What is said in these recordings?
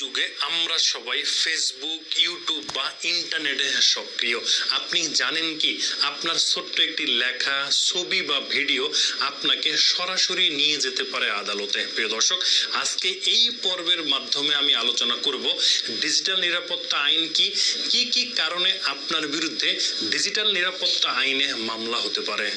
যুগে আমরা সবাই ফেসবুক, ইউটিউব বা ইন্টারনেটে সক্রিয়। আপনি জানেন কি, আপনার ছোট্ট একটি লেখা, ছবি বা ভিডিও আপনাকে সরাসরি নিয়ে যেতে পারে আদালতে। প্রিয় দর্শক, আজকে এই পর্বের মাধ্যমে আমি আলোচনা করব ডিজিটাল নিরাপত্তা আইন কি, কি কারণে আপনার বিরুদ্ধে ডিজিটাল নিরাপত্তা আইনে মামলা হতে পারে।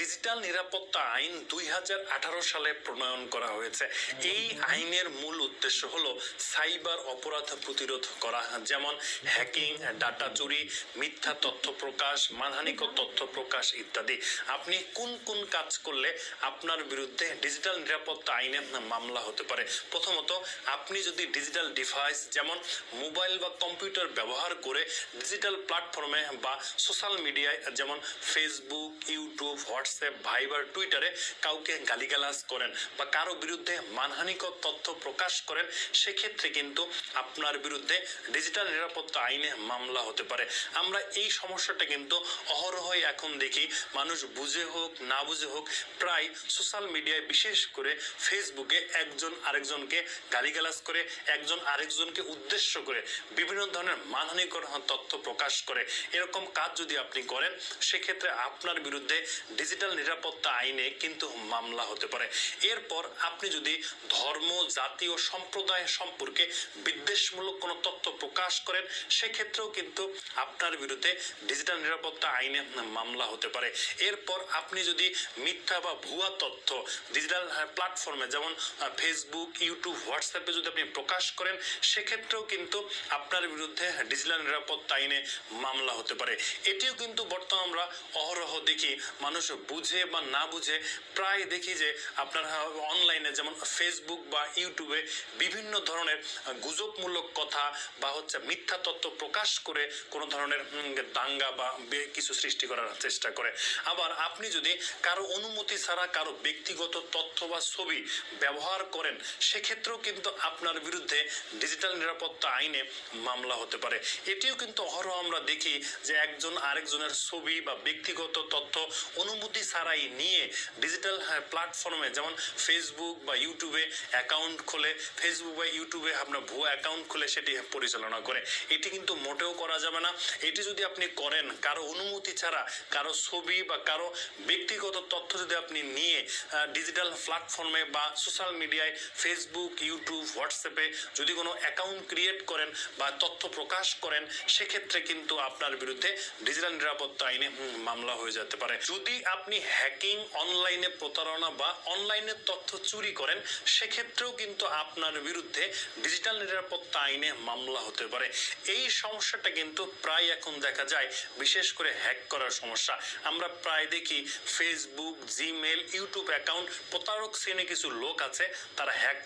ডিজিটাল নিরাপত্তা আইন 2018 সালে প্রণয়ন করা হয়েছে। এই আইনের মূল উদ্দেশ্য হলো সাইবার অপরাধ প্রতিরোধ করা, যেমন হ্যাকিং, ডাটা চুরি, মিথ্যা তথ্য প্রকাশ, মানহানিকর তথ্য প্রকাশ ইত্যাদি। আপনি কোন কোন কাজ করলে আপনার বিরুদ্ধে ডিজিটাল নিরাপত্তা আইনে মামলা হতে পারে? প্রথমত, আপনি যদি ডিজিটাল ডিভাইস যেমন মোবাইল বা কম্পিউটার ব্যবহার করে ডিজিটাল প্ল্যাটফর্মে বা সোশ্যাল মিডিয়ায় যেমন ফেসবুক, ইউটিউব, হোয়াটসঅ্যাপ, ভাইবার, টুইটারে কাউকে গালিগালাজ করেন বা কারো বিরুদ্ধে মানহানিকর তথ্য প্রকাশ করেন, সেক্ষেত্রে কিন্তু আপনার বিরুদ্ধে ডিজিটাল নিরাপত্তা আইনে মামলা হতে পারে। আমরা এই সমস্যাটা কিন্তু অহরহই এখন দেখি। মানুষ বুঝে হোক না বুঝে হোক, প্রায় সোশ্যাল মিডিয়ায় বিশেষ করে ফেসবুকে একজন আরেকজনকে গালিগালাজ করে, একজন আরেকজনকে উদ্দেশ্য করে বিভিন্ন ধরনের মানহানিকর তথ্য প্রকাশ করে। এরকম কাজ যদি আপনি করেন, সেক্ষেত্রে আপনার বিরুদ্ধে ডিজিটাল নিরাপত্তা আইনে কিন্তু মামলা হতে পারে। এরপর আপনি যদি ধর্ম, জাতি ও সম্প্রদায় সম্পর্কে বিদ্বেষমূলক কোনো তথ্য প্রকাশ করেন, সেক্ষেত্রেও কিন্তু আপনার বিরুদ্ধে ডিজিটাল নিরাপত্তা আইনে মামলা হতে পারে। এরপর আপনি যদি মিথ্যা বা ভুয়া তথ্য ডিজিটাল প্ল্যাটফর্মে যেমন ফেসবুক, ইউটিউব, হোয়াটসঅ্যাপে যদি আপনি প্রকাশ করেন, সেক্ষেত্রেও কিন্তু আপনার বিরুদ্ধে ডিজিটাল নিরাপত্তা আইনে মামলা হতে পারে। এটিও কিন্তু বর্তমানে আমরা অহরহ দেখি, মানুষ বুঝে বা না বুঝে প্রায় দেখি যে আপনার অনলাইনে যেমন ফেসবুক বা ইউটিউবে বিভিন্ন ধরনের গুজবমূলক কথা বা মিথ্যা তথ্য প্রকাশ করে কোনো ধরনের দাঙ্গা বা কিছু সৃষ্টি করার চেষ্টা করে। আবার আপনি যদি কারো অনুমতি ছাড়া কারো ব্যক্তিগত তথ্য বা ছবি ব্যবহার করেন, সেক্ষেত্রেও কিন্তু আপনার বিরুদ্ধে ডিজিটাল নিরাপত্তা আইনে মামলা হতে পারে। এটিও কিন্তু অহরহ আমরা দেখি যে একজন আরেকজনের ছবি বা ব্যক্তিগত তথ্য অনুমতি ছাড়াই নিয়ে ডিজিটাল প্ল্যাটফর্মে যেমন ফেসবুক বা ইউটিউবে অ্যাকাউন্ট খোলে, ফেসবুক বা ইউটিউবে আপনার ভুয়া অ্যাকাউন্ট খুলে সেটি পরিচালনা করে। এটি কিন্তু মোটেও করা যাবে না। এটি যদি আপনি করেন কারো অনুমতি ছাড়া, কারো ছবি বা কারো ব্যক্তিগত তথ্য যদি আপনি নিয়ে ডিজিটাল প্ল্যাটফর্মে বা সোশ্যাল মিডিয়ায় ফেসবুক, ইউটিউব, হোয়াটসঅ্যাপে যদি কোনো অ্যাকাউন্ট ক্রিয়েট করেন বা তথ্য প্রকাশ করেন, সেক্ষেত্রে কিন্তু আপনার বিরুদ্ধে ডিজিটাল নিরাপত্তা আইনে মামলা হয়ে যেতে পারে। যদি আপনি হ্যাকিং, অনলাইনে প্রতারণা বা অনলাইনে তথ্য চুরি করেন, সেক্ষেত্রেও কিন্তু আপনার বিরুদ্ধে ডিজিটাল নিরাপত্তা আইনে মামলা হতে পারে। এই সমস্যাটা কিন্তু প্রায় এখন দেখা যায়, বিশেষ করে হ্যাক করার সমস্যা। আমরা প্রায় দেখি ফেসবুক, জিমেল, ইউটিউব অ্যাকাউন্ট প্রতারক শ্রেণী কিছু লোক আছে, তারা হ্যাক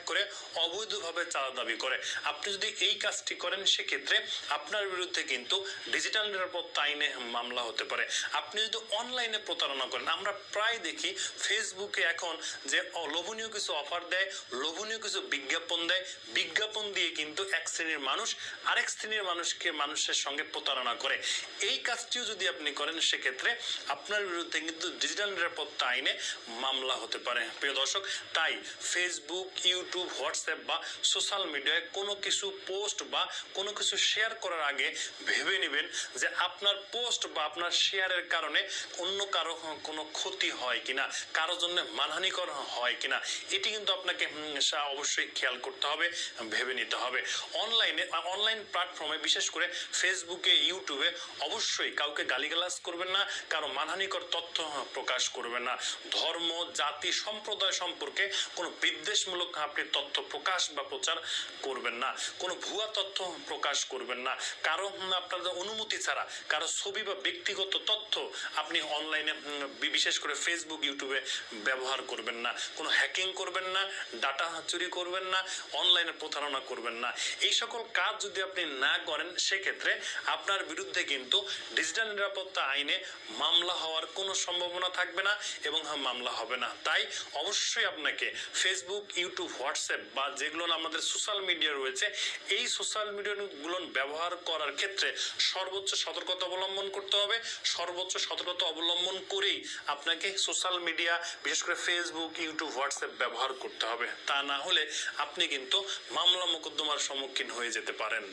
করে অবৈধভাবে চাঁদা দাবি করে। আপনি যদি এই কাজটি করেন, সেক্ষেত্রে আপনার বিরুদ্ধে কিন্তু ডিজিটাল নিরাপত্তা আইনে মামলা হতে পারে। আপনি যদি অনলাইনে প্রতারণা করেন, আমরা প্রায় দেখি ফেসবুকে এখন যে লোভনীয় কিছু অফার দেয়, লোভনীয় কিছু বিজ্ঞাপন দেয়, বিজ্ঞাপন দিয়ে কিন্তু এক শ্রেণীর মানুষ আরেক শ্রেণীর মানুষের সঙ্গে প্রতারণা করে। এই কাজটিও যদি আপনি করেন, সেক্ষেত্রে আপনার বিরুদ্ধে কিন্তু ডিজিটাল নিরাপত্তা আইনে মামলা হতে পারে। প্রিয় দর্শক, তাই ফেসবুক, ইউটিউব, হোয়াটসঅ্যাপ বা সোশ্যাল মিডিয়ায় কোনো কিছু পোস্ট বা কোনো কিছু শেয়ার করার আগে ভেবে নেবেন যে আপনার পোস্ট বা আপনার শেয়ারের কারণে অন্য কারো কোনো ক্ষতি হয় কিনা, কারো জন্য মানহানিকর হয় কিনা। এটি কিন্তু আপনাকে অবশ্যই খেয়াল করতে হবে, ভেবে নিতে হবে। অনলাইন প্ল্যাটফর্মে বিশেষ করে ফেসবুকে, ইউটিউবে অবশ্যই কাউকে গালিগালাজ করবেন না, কারো মানহানিকর তথ্য প্রকাশ করবেন না। ধর্ম, জাতি, সম্প্রদায় সম্পর্কে কোনো বিদ্বেষমূলক আপনি তথ্য প্রকাশ বা প্রচার করবেন না, কোনো ভুয়া তথ্য প্রকাশ করবেন না, কারো আপনাদের অনুমতি ছাড়া কারো ছবি বা ব্যক্তিগত তথ্য আপনি অনলাইনে বিশেষ করে ফেসবুক, ইউটিউবে ব্যবহার করবেন না, কোনো হ্যাকিং করবেন না, ডাটা চুরি করবেন না, অনলাইনে প্রতারণা করবেন না। এই সকল কাজ যদি আপনি না করেন, সেক্ষেত্রে আপনার বিরুদ্ধে কিন্তু ডিজিটাল নিরাপত্তা আইনে মামলা হওয়ার কোনো সম্ভাবনা থাকবে না এবং মামলা হবে না। তাই অবশ্যই আপনাকে ফেসবুক, ইউটিউব, হোয়াটসঅ্যাপ বা যেগুলো আমাদের সোশ্যাল মিডিয়া রয়েছে, এই সোশ্যাল মিডিয়াগুলো ব্যবহার করার ক্ষেত্রে সর্বোচ্চ সতর্কতা অবলম্বন করতে হবে। সর্বোচ্চ সতর্কতা অবলম্বন করেই আপনি আপনাকে সোশ্যাল মিডিয়া বিশেষ করে ফেসবুক, ইউটিউব, হোয়াটসঅ্যাপ ব্যবহার করতে হবে। তা না হলে আপনি কিন্তু মামলা মোকদ্দমার সম্মুখীন হয়ে যেতে পারেন।